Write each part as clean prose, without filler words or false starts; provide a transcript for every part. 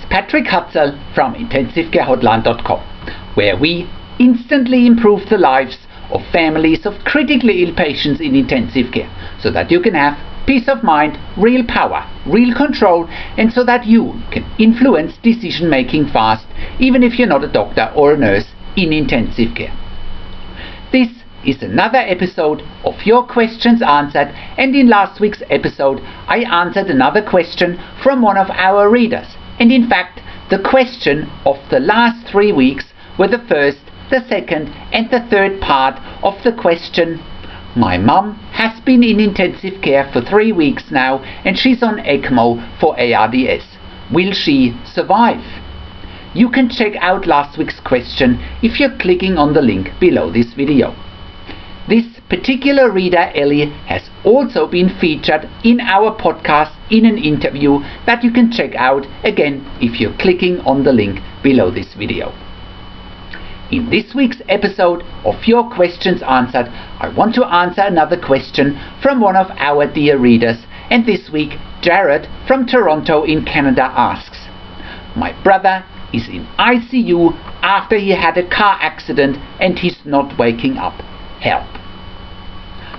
It's Patrick Hutzel from IntensiveCareHotline.com, where we instantly improve the lives of families of critically ill patients in intensive care, so that you can have peace of mind, real power, real control, and so that you can influence decision making fast, even if you're not a doctor or a nurse in intensive care. This is another episode of Your Questions Answered, and in last week's episode I answered another question from one of our readers, and in fact the question of the last 3 weeks were the first, the second and the third part of the question. My mum has been in intensive care for 3 weeks now and she's on ECMO for ARDS. Will she survive? You can check out last week's question if you're clicking on the link below this video. This particular reader, Ellie, has also been featured in our podcast in an interview that you can check out again if you're clicking on the link below this video. In this week's episode of Your Questions Answered, I want to answer another question from one of our dear readers, and this week Jared from Toronto in Canada asks, my brother is in ICU after he had a car accident and he's not waking up. Help.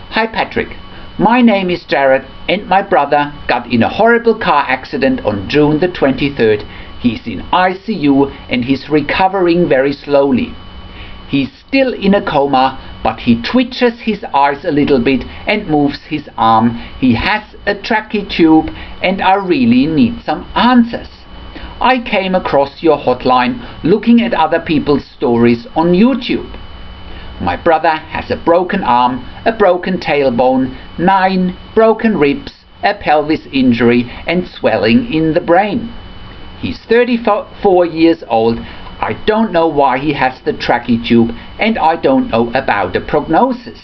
Hi Patrick, my name is Jared and my brother got in a horrible car accident on June the 23rd. He's in ICU and he's recovering very slowly. He's still in a coma, but he twitches his eyes a little bit and moves his arm. He has a trachea tube and I really need some answers. I came across your hotline looking at other people's stories on YouTube. My brother has a broken arm, a broken tailbone, 9 broken ribs, a pelvis injury and swelling in the brain. He's 34 years old. I don't know why he has the trachea tube and I don't know about the prognosis.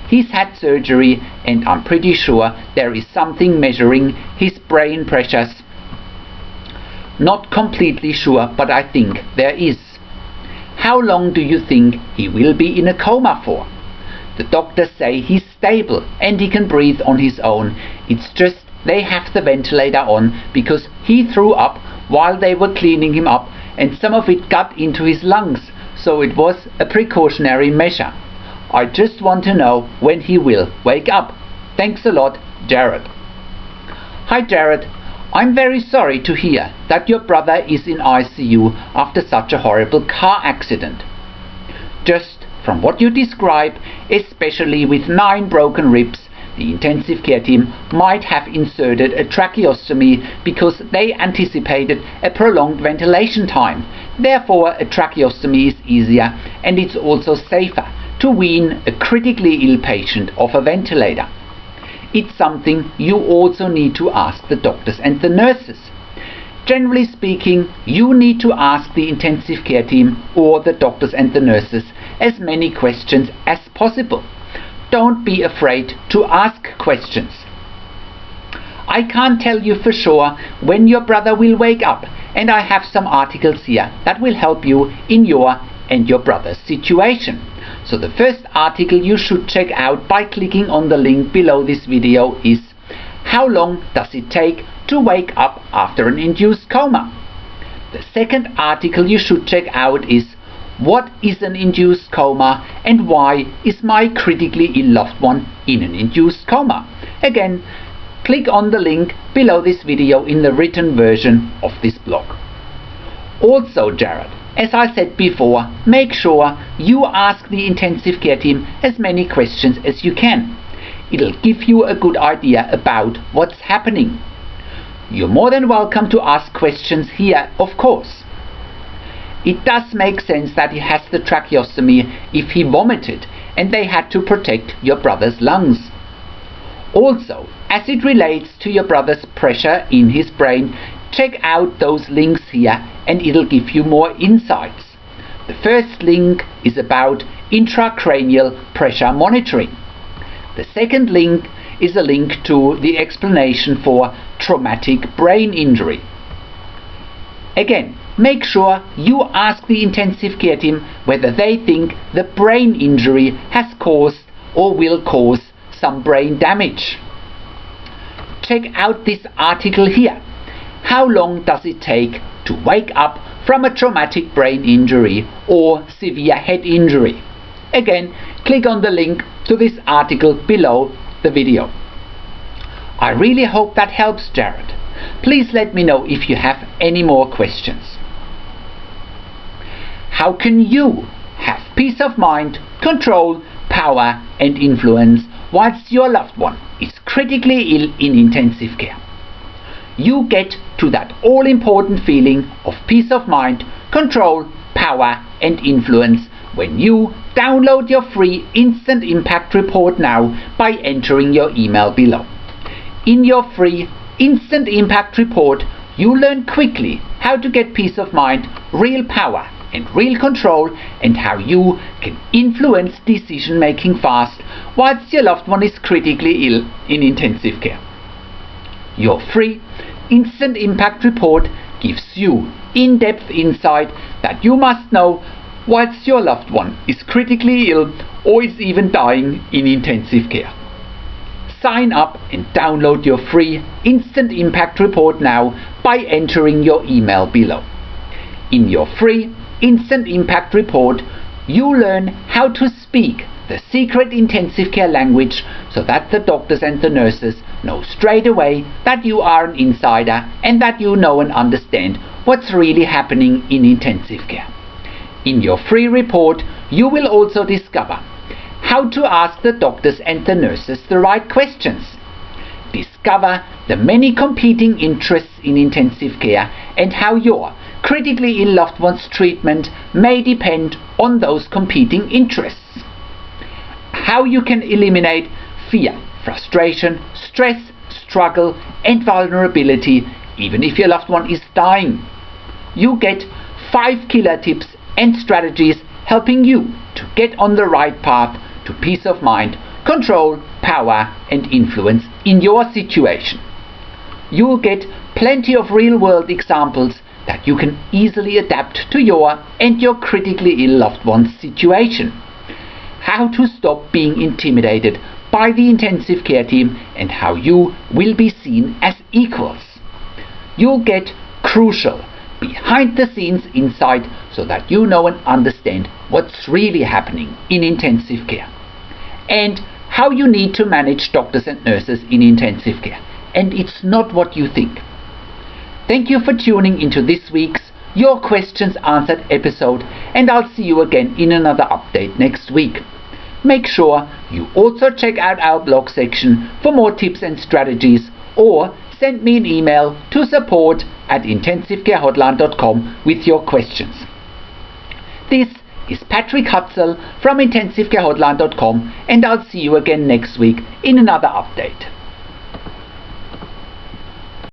He's had surgery and I'm pretty sure there is something measuring his brain pressures. Not completely sure, but I think there is. How long do you think he will be in a coma for? The doctors say he's stable and he can breathe on his own. It's just they have the ventilator on because he threw up while they were cleaning him up and some of it got into his lungs, so it was a precautionary measure. I just want to know when he will wake up. Thanks a lot, Jared. Hi Jared, I'm very sorry to hear that your brother is in ICU after such a horrible car accident. Just from what you describe, especially with 9 broken ribs, the intensive care team might have inserted a tracheostomy because they anticipated a prolonged ventilation time. Therefore, a tracheostomy is easier and it's also safer to wean a critically ill patient off a ventilator. It's something you also need to ask the doctors and the nurses. Generally speaking, you need to ask the intensive care team or the doctors and the nurses as many questions as possible. Don't be afraid to ask questions. I can't tell you for sure when your brother will wake up, and I have some articles here that will help you in your and your brother's situation. So the first article you should check out by clicking on the link below this video is How long does it take to wake up after an induced coma? The second article you should check out is What is an induced coma and why is my critically ill loved one in an induced coma? Again, click on the link below this video in the written version of this blog. Also, Jared, as I said before, make sure you ask the intensive care team as many questions as you can. It'll give you a good idea about what's happening. You're more than welcome to ask questions here, of course. It does make sense that he has the tracheostomy if he vomited and they had to protect your brother's lungs. Also, as it relates to your brother's pressure in his brain, check out those links here and it'll give you more insights. The first link is about intracranial pressure monitoring. The second link is a link to the explanation for traumatic brain injury. Again, make sure you ask the intensive care team whether they think the brain injury has caused or will cause some brain damage. Check out this article here. how long does it take to wake up from a traumatic brain injury or severe head injury? Again, click on the link to this article below the video. I really hope that helps, Jared. Please let me know if you have any more questions. How can you have peace of mind, control, power and influence whilst your loved one is critically ill in intensive care? You get to that all-important feeling of peace of mind, control, power and influence when you download your free instant impact report now by entering your email below. In your free instant impact report, you learn quickly how to get peace of mind, real power and real control, and how you can influence decision making fast whilst your loved one is critically ill in intensive care. Your free instant impact report gives you in-depth insight that you must know whilst your loved one is critically ill or is even dying in intensive care. Sign up and download your free instant impact report now by entering your email below. In your free instant impact report, you learn how to speak the secret intensive care language so that the doctors and the nurses know straight away that you are an insider and that you know and understand what's really happening in intensive care. In your free report, you will also discover how to ask the doctors and the nurses the right questions. Discover the many competing interests in intensive care and how your critically ill loved one's treatment may depend on those competing interests. How you can eliminate fear, frustration, stress, struggle and vulnerability even if your loved one is dying. You get 5 killer tips and strategies helping you to get on the right path to peace of mind, control, power and influence in your situation. You will get plenty of real-world examples that you can easily adapt to your and your critically ill loved one's situation. How to stop being intimidated by the intensive care team and how you will be seen as equals. You'll get crucial behind the scenes insight so that you know and understand what's really happening in intensive care and how you need to manage doctors and nurses in intensive care, and it's not what you think. Thank you for tuning into this week's Your Questions Answered episode, and I'll see you again in another update next week. Make sure you also check out our blog section for more tips and strategies, or send me an email to support@intensivecarehotline.com with your questions. This is Patrick Hutzel from intensivecarehotline.com, and I'll see you again next week in another update.